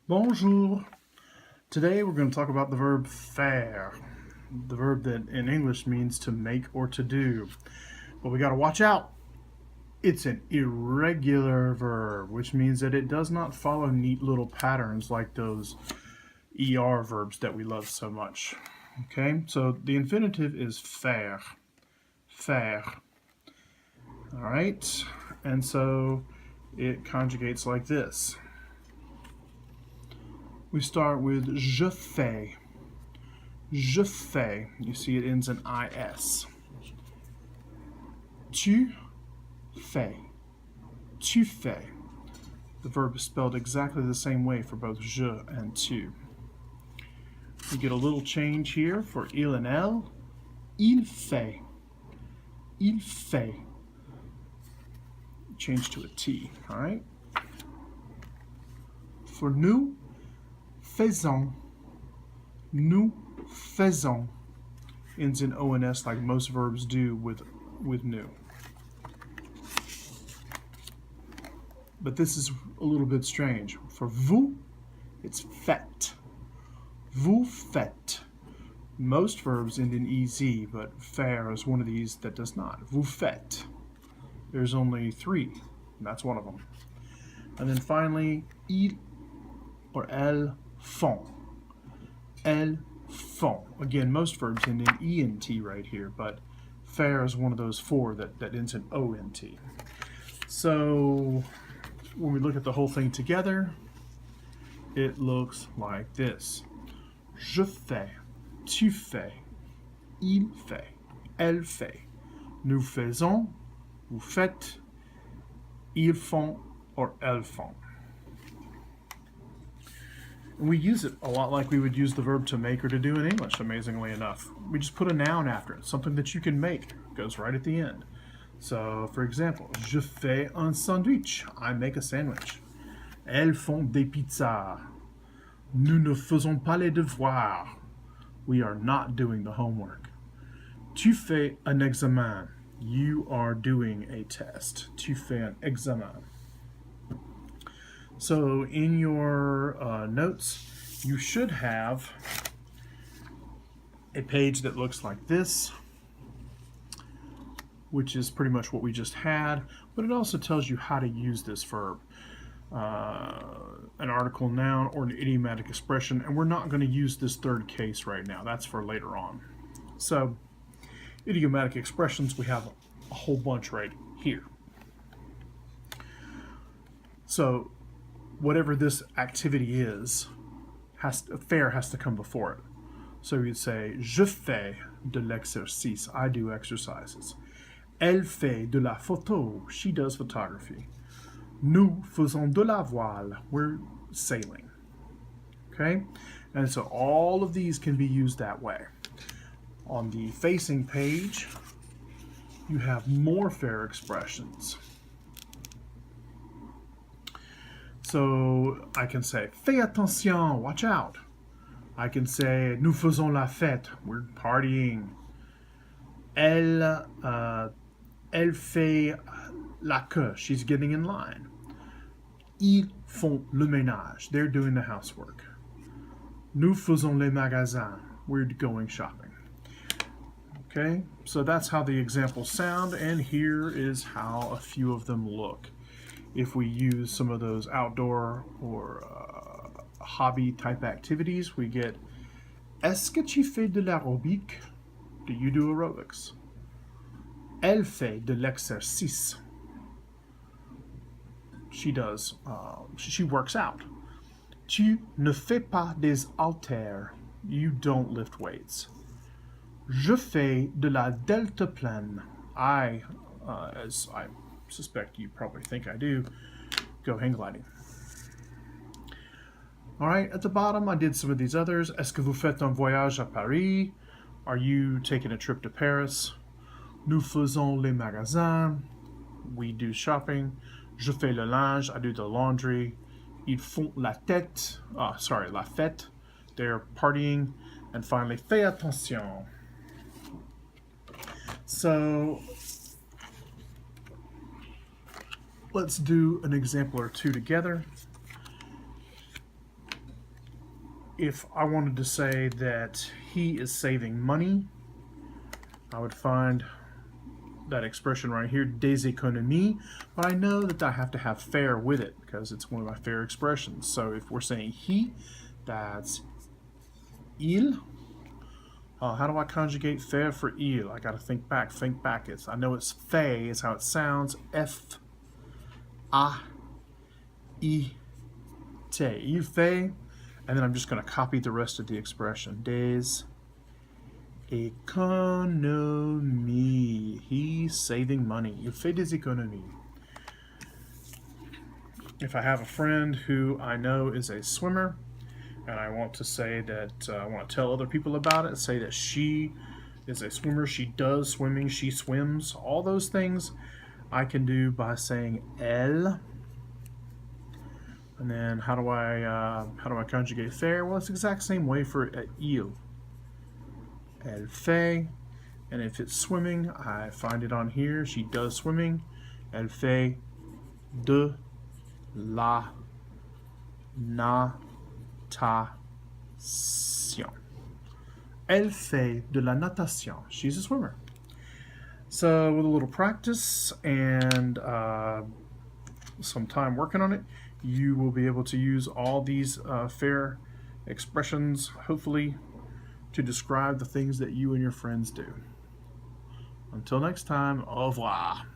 Bonjour. Today we're going to talk about the verb faire, the verb that in English means to make or to do. But we got to watch out. It's an irregular verb, which means that it does not follow neat little patterns like those ER verbs that we love so much. Okay, so the infinitive is faire, faire. All right, and so it conjugates like this. We start with je fais. Je fais. You see it ends in is. Tu fais. Tu fais. The verb is spelled exactly the same way for both je and tu. We get a little change here for il and elle. Il fait. Il fait. Change to a T, all right? For nous, faisons. Nous faisons. Ends in ONS like most verbs do with nous. But this is a little bit strange. For vous, it's faites. Vous faites. Most verbs end in EZ, but faire is one of these that does not. Vous faites. There's only 3, and that's one of them. And then finally, il or elles font. Elles font. Again, most verbs end in ENT right here, but faire is one of those 4 that ends in ONT. So when we look at the whole thing together, it looks like this. Je fais, tu fais, il fait, elle fait, nous faisons, vous faites, ils font, or elles font. And we use it a lot like we would use the verb to make or to do in English, amazingly enough. We just put a noun after it, something that you can make. It goes right at the end. So, for example, je fais un sandwich. I make a sandwich. Elles font des pizzas. Nous ne faisons pas les devoirs. We are not doing the homework. Tu fais un examen. You are doing a test. Tu fais un examen. So in your notes, you should have a page that looks like this, which is pretty much what we just had, but it also tells you how to use this verb. An article, noun, or an idiomatic expression, and we're not going to use this third case right now. That's for later on. So idiomatic expressions, we have a whole bunch right here. So whatever this activity is, faire has to come before it. So you'd say, je fais de l'exercice. I do exercises. Elle fait de la photo. She does photography. Nous faisons de la voile. We're sailing. Okay? And so all of these can be used that way. On the facing page, you have more faire expressions. So I can say, fais attention, watch out. I can say, nous faisons la fête, we're partying. Elle fait la queue, she's getting in line. Ils font le ménage, they're doing the housework. Nous faisons les magasins, we're going shopping. Okay, so that's how the examples sound, and here is how a few of them look. If we use some of those outdoor or hobby type activities, we get, est-ce que tu fais de l'aérobic? Do you do aerobics? Elle fait de l'exercice. She does, she works out. Tu ne fais pas des haltères. You don't lift weights. Je fais de la deltaplane. I, as I suspect you probably think I do, go hang gliding. All right, at the bottom I did some of these others. Est-ce que vous faites un voyage à Paris? Are you taking a trip to Paris? Nous faisons les magasins. We do shopping. Je fais le linge. I do the laundry. Ils font la fête. They're partying. And finally, fais attention. So let's do an example or two together. if I wanted to say that he is saving money, I would find that expression right here, des économies, but I know that I have to have faire with it because it's one of my faire expressions. So if we're saying he, that's il. How do I conjugate faire for il? I got to think back. I know it's fait is how it sounds. F, A, I, T. Il fait. And then I'm just going to copy the rest of the expression. Des économies. He's saving money. Il fait des économies. If I have a friend who I know is a swimmer, and I want to say that, I want to tell other people about it, say that she is a swimmer, she does swimming, she swims, all those things I can do by saying elle. And then how do I conjugate faire? Well, it's the exact same way for il. Elle fait. And if it's swimming, I find it on here. She does swimming. Elle fait de la natation. Elle fait de la natation. She's a swimmer. So with a little practice and some time working on it, you will be able to use all these faire expressions, hopefully, to describe the things that you and your friends do. Until next time, au revoir.